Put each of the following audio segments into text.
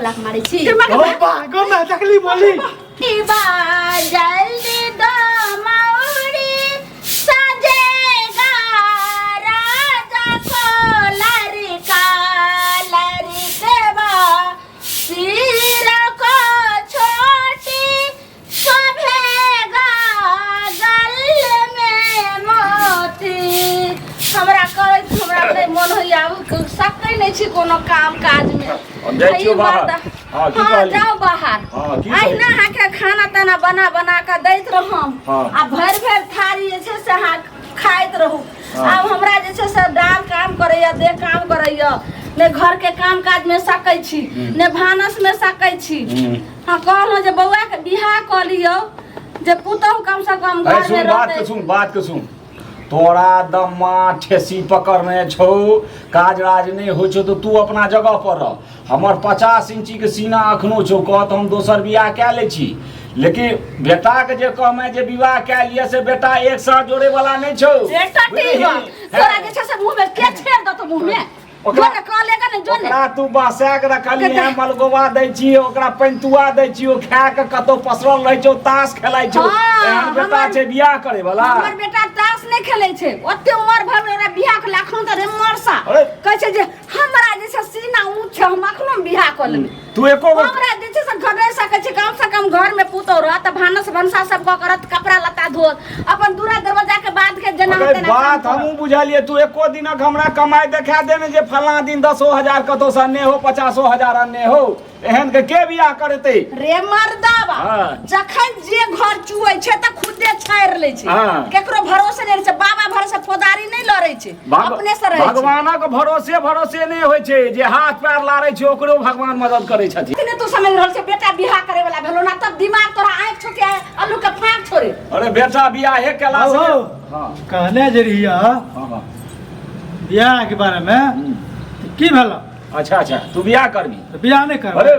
लाख मारी छी गो मैं तकली बोली बा जल्दी दो मौरी सजेगा राजा को लड़का लड़केवा सिर को छोटी शोभेगा गल में मोती हमरा करे हमरा मन होइया सकै नै छी कोनो काम काज में जाइयो बाहर हां की कहली जाओ बाहर आई ना हाके खाना ताना बना के दैत रहम आ भर थारी जे छै से हां खाइत रहू अब हमरा जे छै से डाल काम करैया दे काम करैया ने घर के काम काज में सकै छी ने भानस में सकै छी हां कहलो जे बौआ के बियाह क लियो जे पुतहु कम से कम घर में रहतै बात के सुन तोरा दम्मा ठेसी पकड़ने छौ काज राज नहीं हो छौ तो तू अपना जगह पर रह हमर 50 इंची के सीना अखनो छौ कहत हम दोसर बियाह कै ले छी लेकिन बेटा के जे कहमे जे विवाह कै लिए से बेटा एक साथ जोड़े वाला नहीं छौ बेटा ठीक बा तोरा जे छै से मुंह में के छेड़ द तो मुंह में ओकरा कहलेगा ने जोने ओकरा तू बासा के रखली है मलगोवा दै छी ओकरा पंतुआ दै छी ओ खा के कतो पसरल रहै छौ ताश खेलाइ छौ एहन बेटा छै बियाह करे वाला हमर बेटा ताश नहीं खेलै छै ओते उमर भर में बियाह के लाखों त रे मरसा कहै छै जे हमरा जे छै सीना ऊंच छै हम अखनो बियाह क लेबै तू एको हमरा जे छै से घरे सकै छै कम से कम घर में पुतो रह त भानस भंसा सब क करत कपड़ा लत्ता धो अपन दूरा दरवाजा के बाद के जना तेना बात हमहू बुझलिए तू एको दिनक हमरा कमाई देखा देने जे फला दिन 10,000 कतो से ने हो 50,000 ने हो एहन के बियाह करते रे मर्दावा जखन जे घर चुए छै त खुदे छाड़ ले छै केकरो भरोसे नै छै बाबा भरोसे फोदारी नै लरै छै अपने से रहै छै भगवानक भरोसे नै होय छै जे हाथ पैर लारै छै ओकरो भगवान मदद करै छथिन तने तू समझ रहल छै बेटा बियाह करे वाला भेलो ना तब दिमाग तोरा आंख छोके आलू के फांक छोड़े अरे बेटा बियाह हे केला से हां कहने जे रहिया हां बियाह के बारे में की भेला अच्छा तू बियाह करबी तो बियाह नहीं कर अरे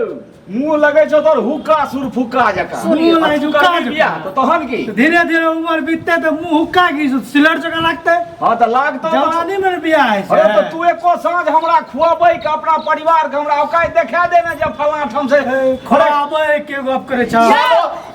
मुंह लगे छो तोर हुक्का सुर फुक्का जका मुंह लगे हुक्का बियाह तो तहन की धीरे धीरे उम्र बीतते तो मुंह हुक्का की सिलर जका लागते हां तो लागतो जवानी में बियाह है अरे तो तू एको साँझ हमरा खुआबै के अपना परिवार के हमरा औकात देखा दे ना जे फला ठम से खुआबै के गप करे छ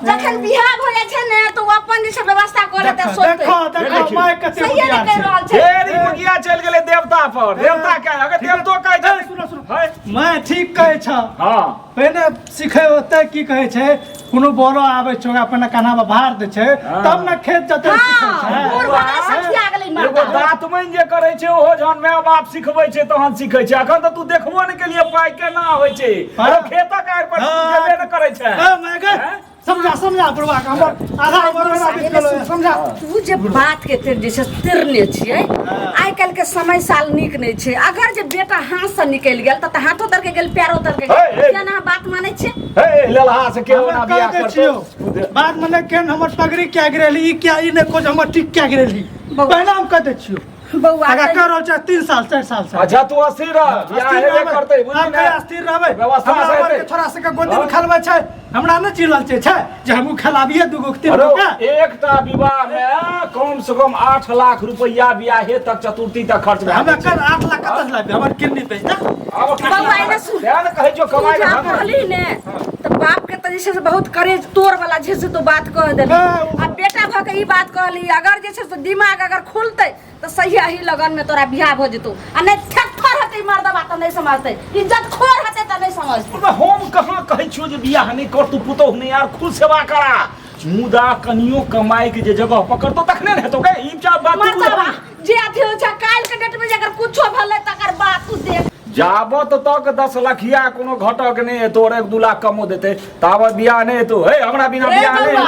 जखन बियाह हो जाय छै ने तो अपन जे सब व्यवस्था करे त सोचते देखो मैं कते बियाह छै ढेरी मुगिया चल गेले देवता पर देवता के अगर देवतो कहै छै सुनो मैं ठीक कहै छ हां पहले सिखे होते की कहे छै कोनो बोलो आवे छै अपन काना में भार दे छै तब न खेत जते सिखे छै बूढ़ बड़ा सखिया गेलै मरदा एगो दातमन जे करे छै ओहो जहन माय बाप सिखबै छै तहन सिखै छै अखन त तू देखबो न के लिए पाइ केना होय छै अरे खेतक आइ पर जेबे न करे छै मैं कह समझा बुढ़वा के हमर आधा उम्र में बीत गेलो समझा तू जे बात के तेर जैसे तिरने छियै आइ काल के समय साल निक नै छै अगर जे बेटा हाथ से निकल गेल त हाथो तर के गेल पैरो तर के गेल केना बात मानै छै हे लेलहा से के ओना बियाह करतो बात माने केन हमर पगड़ी क्या गिरेली ई क्या ई ने खोज हमर टिक क्या गिरेली पहले हम कह दे छियो बौआ अगर करो छ 3 साल 4 साल से अच्छा तू अस्थिर रह बियाह हेबे करतै बुझली ना अस्थिर रहबै व्यवस्था से हमर के थोड़ा से के गोदी में खलबै छै हमरा न चिलल छै जे हमहु खलाबिए दुगो तीन गो के एकटा विवाह में कम से कम 8 लाख रुपया बियाहे तक चतुर्थी तक खर्च भए हम कर 8 लाख कत लाबे हमर किडनी पे ना बौआ ने सुन ध्यान कहै छौ कमाई के कहली ने त बाप के त जैसे बहुत करेज तोर वाला जैसे तो बात कह देली आ बेटा भ के ई बात कहली अगर जैसे तो दिमाग अगर खुलतै तो सही ही लगन में तोरा बियाह हो जतो आ नहीं ठक्कर हते मर्दा बात नहीं समझते इज्जत खोर हते त नहीं समझते हम कहां कहै छियो जे बियाह नहीं कर तू पुतो नहीं यार खुद सेवा करा मुदा कनियो कमाई के जे जगह पकड़तो तखने हेतो के ई बात मर्दा जे अथी हो छ काल के डेट में अगर कुछो भले तकर बात तू देख जाबत तक 10 लखिया कोनो घटक नहीं तोरे 2 लाख कमो देते ताबत बियाह नहीं तो हे हमरा बिना बियाह नहीं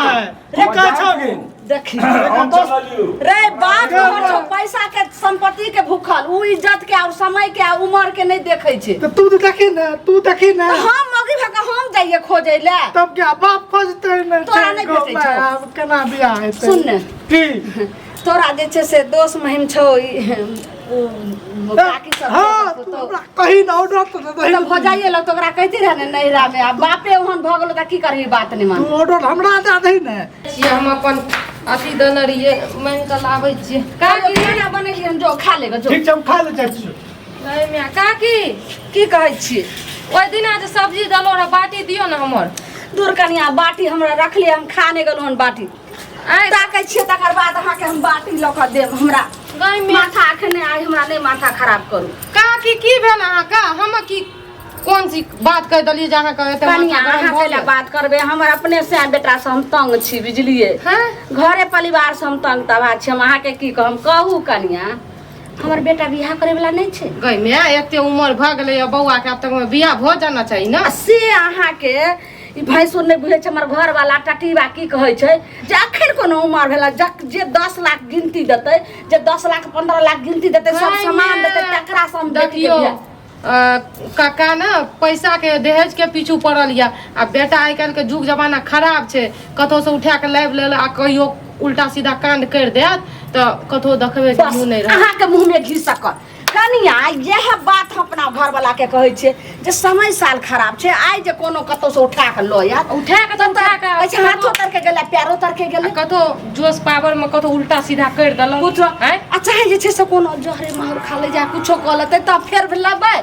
की कह छोगे देखी रे बात कर छो पैसा के संपत्ति के भूखल उ इज्जत के और समय के उम्र के नहीं देखै छै तो तू देखी ना हम मगी भका हम जाइए खोजे ले तब क्या बाप खोजते न तोरा नहीं भेटै छौ अब केना बियाह हेतै सुन ने की तोरा जे छै से दोस्त महिम छौ बाकी सब हां कहीं न ऑर्डर तो नहीं हो जाइए लोग तोरा कहते रहे ने नैरा में अब बापे ओहन भ गेलो त की करही बात नहीं मान ऑर्डर हमरा दे दही ने हम अपन अथी देने रहिए मान के लाबै छियै काकी खाना बनेलिए जो खा लेगा जो ठीक छै हम खा ले जाइ छी नहीं मिया काकी की कहै छी ओइ दिन आज सब्जी दलो रे बाटी दियो ना हमर दूर कनिया बाटी हमरा रखले हम खाने गेलहुँ हन बाटी आइ ताकै छियै तकर बाद अहाँके हम बाटी लऽ कऽ देब हमरा गाय में माथा अखने आइ हमरा नहीं माथा खराब करू का की भेल अहाँ का हम की कौन सी बात कह दलिए जहाँ कहे त कनिया अहाँ कैला बात करबे हमर अपने से बेटा से हम तंग छी बुझलिए हैं घरे परिवार से हम तंग तबा छी हम अहाँके की कहम कहू कनिया हमर बेटा बियाह करे वाला नहीं छै गई में एते उम्र भ गेलै बौआ के अब तक में बियाह भ जाना चाहिए ना से अहाँके ई भैंसुर नहीं बुझे छै हमर घर वाला टटीबा की कहै छै जे अखन कोनो उम्र भेला जे 10 लाख गिनती देतै जे 10 लाख 15 लाख गिनती देतै सब सामान देतै तकरा से हम देखियो काका ना पैसा के दहेज के पीछू पड़ल या आ बेटा आइ काल्हि के युग जमाना खराब छै कतौ से उठा के लाइव ले आ कहियो उल्टा सीधा कांड कर देत तो कतौ देखबे के मुंह नहीं रह अहाँके मुंह में घी सकत कनिया यह बात हम अपना घर वाला के कहै छियै जे समय साल खराब छै आइ जे कोनो कतौ से उठा के लो यार उठा के तो उठा के अच्छा हाथो तर के गेला पैरो तर के गेला कतो जोश पावर में कतो उल्टा सीधा कर देलक कुछो हैं अच्छा जे छै से कोनो जहरे महर खा ले जा कुछो क लेतै त फेर लेबै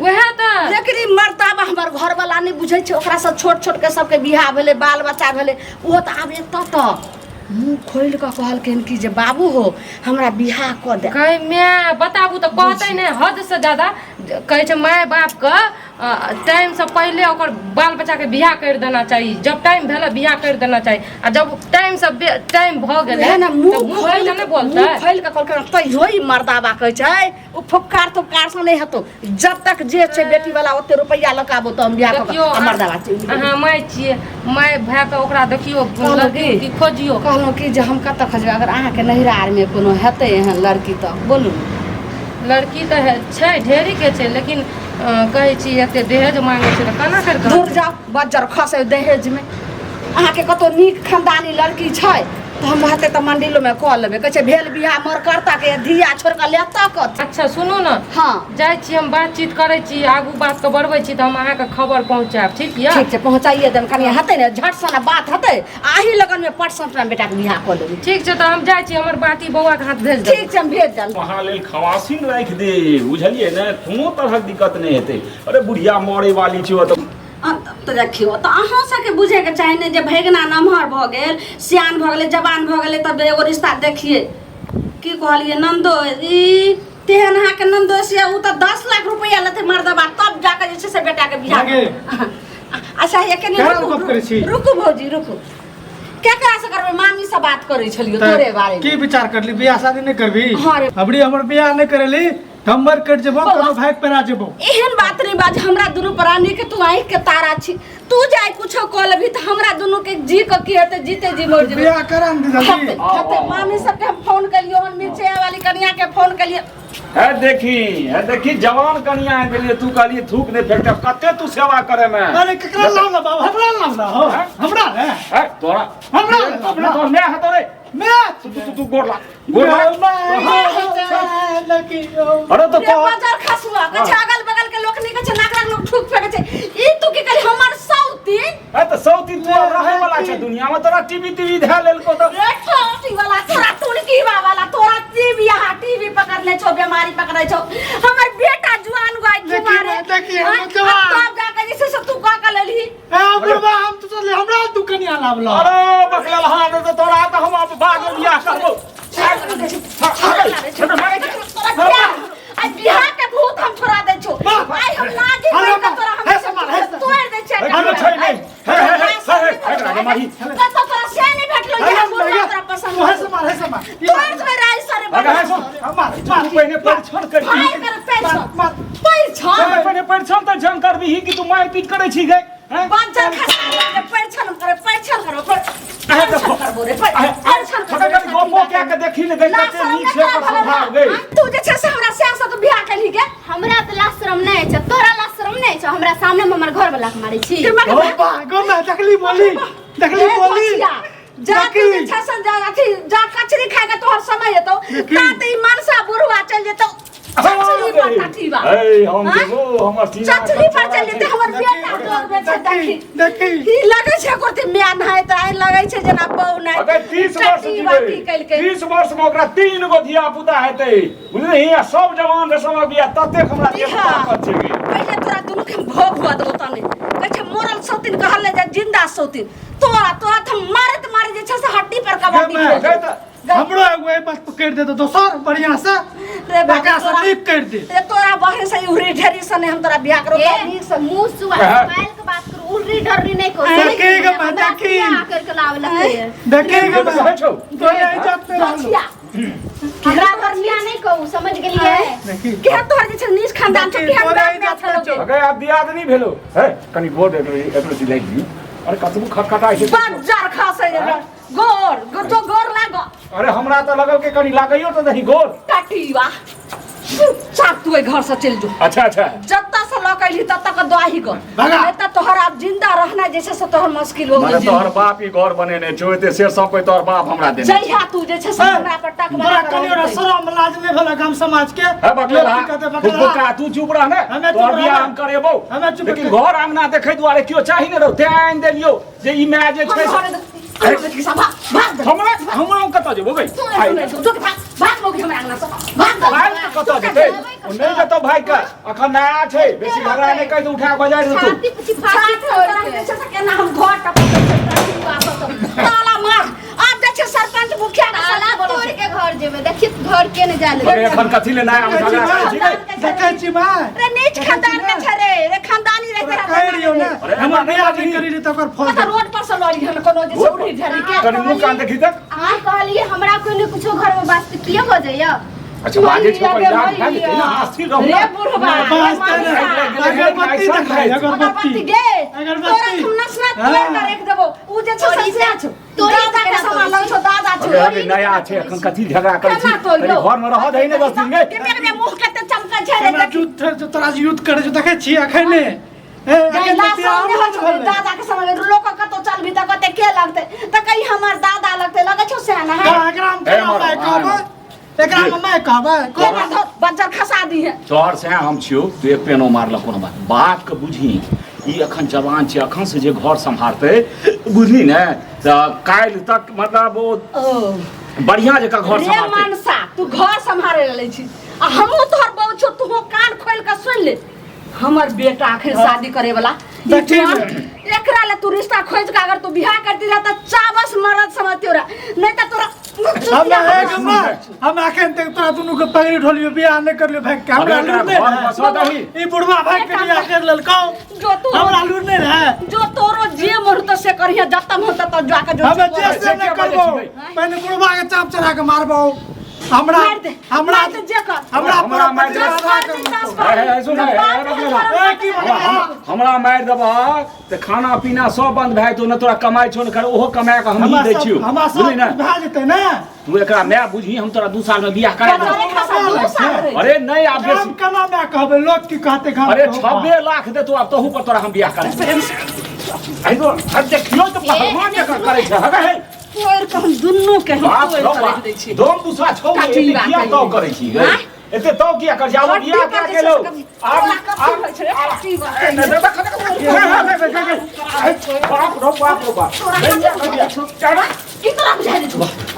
वह तो लेकिन ई मर्दाबा हमर घर वाला नहीं बुझै छै ओकरा से छोट छोट के सबके बियाह भेलै बाल बच्चा भेलै ओहो त आब एत मुंह खोल के कहलखिन कि जे बाबू हो हमरा बियाह क दे कहे मैं बताबू तो कहते नहीं हद से ज्यादा कहे छै माय बाप के टाइम से पहले ओकर बाल बच्चा के बियाह कर देना चाहिए जब टाइम भेले बियाह कर देना चाहिए आ जब टाइम से टाइम भ गेलै है ना मुंह खोल के नहीं बोलते खोल के कहलखिन तैयो ई मर्दाबा कहै छै उ फुफकार तुफकार से नहीं हेतौ जब तक जे छै बेटी वाला ओते रुपैया लकाबो त हम बियाह देखियो क मर्दाबा छै अहाँ माय छियै माय भए के ओकरा देखियो कहलौ लड़की खोजियो कहलहुँ कि जे हम कतऽ खोजबै अगर अहाँके नैहरा आरमे कोनो हेतै एहन लड़की तऽ बोलू लड़की तो है छै ढेरी के छै लेकिन कहै छी एते दहेज मांगे छै त केना कर दूर जाओ बज्जर खसे दहेजमे अहाँके कतौ नीक खानदानी लड़की छै तऽ हम हेतै तऽ मंडिलोमे कऽ लेबै कहै छै भेल बियाह मर करता के धिया छोड़ कऽ लेता कत अच्छा सुनू ना हाँ जाइ छी हम बातचीत करै छी आगू बात के बढ़बै छी त हम अहाँके खबर पहुंचाएब ठीक यऽ ठीक छै पहुँचाइए देब कनि हेतै ने झट सन बात हेतै आही लगनमे परसेंटमे बेटाके बियाह कऽ लेबै ठीक छै त हम जाइ छी हमर बाती बौआ के हाथ भेज देब ठीक छै हम भेज देब वहाँ लेल खवासिन राखि दे बुझलिए ने कोनो तरहक दिक्कत नहीं हेतै अरे बुढ़िया मरे वाली छै तो तऽ देखियो तऽ अहाँ सबके बुझैके चाही ने जे भैगना नमहर भऽ गेल सियान भऽ गेलै जवान भऽ गेलै तब एगो रिश्ता देखिए की कहलिए नंदो ई तेहन अहाँके नंदो से उ तऽ 10 लाख रुपया लेते मर्दबा तब जाके जे छै से बेटाके बियाह अच्छा ये रुकू भौजी रुकू केकरा से करबै मामी से बात करै छलियो तोरे बारे में की विचार करली बियाह शादी नहीं करबी हाँ रे। अबरी हमर बियाह नहीं करेली नंबर कट जेबो कोनो भाग पे आ जेबो एहन बात नहीं बाज हमरा दुनू प्राणी के तू आँख के तारा छी तू जाय कुछो कह लेबी त हमरा दुनू के जी के की हेतै जीते जी मर जेबे बियाह करा न जल्दी हेतै मामी सबके हम फोन कलियो हन मिर्चे वाली कन्या के फोन कलियो है देखी जवान कनिया है देलिए तू कहलिए थूक नहीं फेंकते कते तू सेवा करे में अरे केकरा नाम ना बाबू हमरा नाम ना हो हमरा ने है तोरा हमरा अपने तो मैं है तोरे मैं तू गोरला अरे तो रे बाजार खसुआ कछ अगल बगल के लोग नहीं कछ नागरा लोग ठुक फेंके छै ई तू की करी हमर सौती है तो सौती तू रहे वाला छै दुनिया में तोरा टीवी धा लेल को तो रे ठोटी वाला तोरा तुड़की वाला तोरा टीवी पकड़ ले छो बीमारी पकड़ै छो हमर बेटा जुआन गई बीमारी देखिए हम जवान तब जाके जैसे से तू का कर लेली हम तो चले हमरा दुकनिया लावला अरे बकला हां तो तोरा तो हम अब बाद में बियाह करबो आई बिहार के भूत हम छोड़ा दे छो आई हम लागी तोरा हम तोड़ दे छै अरे छै नहीं है मारी कतो तोरा से नहीं भेटलो ये बोल तोरा पसंद है समा तोड़ दे राई सारे अगर है सो मार पहले परीक्षण कर भाई कर पैसा परीक्षण तो जंग कर भी कि तू मार पीट करे छी गए हैं बंजर खसा के परीक्षण करो करबो रे परीक्षण छोटा गोपो क्या के देखी ले गई कते नीक से सुधार गई तू जे छै से हमरा से तो बियाह कली के हमरा त लाशरम नहीं छै तोरा लाशरम नहीं छै हमरा सामने में हमर घर वाला के मारै छी ओ बा गो मैं देखली बोली जाके अच्छा संजा अथी जा कचरी खाएगा तोहर समय है तो काते मनसा बुढ़वा चल जेतो चचरी पर काठीबा ए हम देबो हमर सीना चचरी पर चल जेते हमर बेटा जोर में छै देखी ई लगे छै कोती म्यान है त आई लगे छै जना बौ नै अगर 30 वर्ष जीवे 30 वर्ष में ओकरा 3 गो धिया पुता हेतै बुझली सब जवान रे सब बिया तते हमरा के ताकत छै पहले तोरा दोनों के भोग हुआ दो तने कहै छै मरल सौतीन कहल ले जा जिंदा सौतीन तोरा तो मारत मारे जे छै से हड्डी पर कबड्डी हमरो एगो बस पकड़ दे तो दोसर बढ़िया से रे बेटा से लीक कर दे रे तोरा बहन से उरी ढेरी सने हम तोरा बियाह करो नीक से मुंह सुआ मोबाइल के बात करू उल्टी डरनी नहीं को देखेगा मैं देखी करके लावला है देखेगा मैं बैठो तोरे इज्जत पे रहलो हमरा घर मिया नहीं कहू समझ गेलिए देखी के तोहर जे छै नीच खानदान छै के तोरे हम इज्जत पे अगे आप दियाद नहीं भेलो है कनी गोर दे एकरो सिलाई दी अरे कतबू खटखटाई छै बाजार खासे गोर तो गोर लागो अरे हमरा तो लगल के कनी लागइयो तो नहीं गोर काटीवा चाप तू घर से चल जो अच्छा अच्छा जत्ता से लकैली तब तक दवाही कर भगा। नहीं तो तोहर अब जिंदा रहना जैसे से तोहर मुश्किल हो माने गई तोहर बाप ही घर बनेने छो एते शेर सब पे तोहर बाप हमरा देने जइहा तू जे छै से हमरा पर टक तोरा कनियो शरम लाज नहीं भेला गाम समाज के है बकला कहते फुफुका तू चुप रह ने हमें तोहर चुप बियाह रहना। हम करेबो हमें चुप लेकिन रहना। घर आंगना देखे दुआरे क्यों चाहि ने रहो ध्यान देलियो जे ई मैच जे छै हमरा हमरा कत जेबो गई भाई कत जेते नहीं जतो भाई का अखन नया छै बेसी झगड़ा नहीं कहि उठा बजाय दे तू छाती पची फाटी छोड़ के ताला मार अब जे छै सरपंच मुखिया के ताला सलाह तोड़ के घर जेबे देखिए घर के न जाले अरे एखन कथि ले नया हम झगड़ा करै छी गे देखे छी मैं रे नीच खानदान के छै रे खानदानी रे तेरा कह रही हो ना अरे हमर नया दिन करी तो कर फोन पता रोड पर से लड़ी हम कोनो जे उड़ी ढेरी के कनी मुंह कान देखि तक आ कहलिए हमरा कोई न कुछो घर में बात किए हो जाइए अच्छा बाजे छो पर याद है कि ना हंसी रहो रे बुढ़वा अगरबत्ती दिखाई अगरबत्ती गे तोरा हम नसना तोड़ कर रख देबो उ जे छै से छ दादा के सामान लौ छ दादा छ अरे नया छै एखन कथि झगड़ा करै छी तनी घर में रह दही ने 10 दिन गे के मेरे मुंह के त चमका छै रे हमरा युद्ध तोरा युद्ध करे जो देखे छी अखने दादा के समय लोग कतो चलबी त कते के लगते त कहीं हमर दादा लगते लगे छौ से ना एकरा में मैं कहबे को बच्चा खसा दी है तोहर से हम छियो तू एक पेनो मारलक कोनो बात के बुझी ई अखन जवान छै अखन से जे घर संभालते बुझली ने त काल तक मतलब वो बढ़िया जका घर रे संभालते मनसा तू घर संभाले ले छी आ हमहु तोहर बहु छो तू कान खोल के सुन ले हमर बेटा आखिर शादी करे वाला एकरा ले तू रिश्ता खोज के अगर तू बियाह करती रहा त चाबस मरद समझती रा नहीं त तोरा हम आखन तक तोरा दुनु के पगड़ी ढोलियो बियाह नहीं कर लियो भाई हमरा लूट नहीं ई बुढ़वा भाई के बियाह कर ललकौ जो तू हमरा लूट नहीं रहे जो तोरो जे मुहूर्त से करिया जतम होता तो जाके जो हम जैसे न करबो पहले बुढ़वा के चाप चढ़ा के मारबो हमरा हमरा जे कर हमरा मार हमरा मार देबा त खाना पीना सब बंद भए तो न तोरा कमाई छो न कर ओहो कमा के हम ही दै छियो हमरा बुझली सब ना भा जेते ना तू एकरा मैं बुझी हम तोरा 2 साल में बियाह करा देब अरे नहीं आप हम कना मैं कहबे लोग की कहते घर अरे 26 लाख दे तो अब तोहू पर तोरा हम बियाह करा आई तो अब देखियो तो भगवान के करे छै हगे है तोर को हम दुन्नु के हम बाप तोड़ रो के रख दै छी दोम दूसरा छौ काटी एते बात किया कही। तो करे छी गे एते तो किया कर जाओ बियाह करा के लो बाप रो बाप की तरह बुझाइ दे तू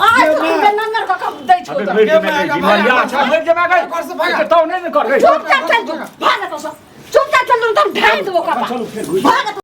आज हम नंगर का कब दै छौ अबे भेज दे मरिया अच्छा भेज दे मैं तो नहीं कर गई चुपचाप चल तू भाग तो चुपचाप चल तुम ढाई दो का चलो फिर भाग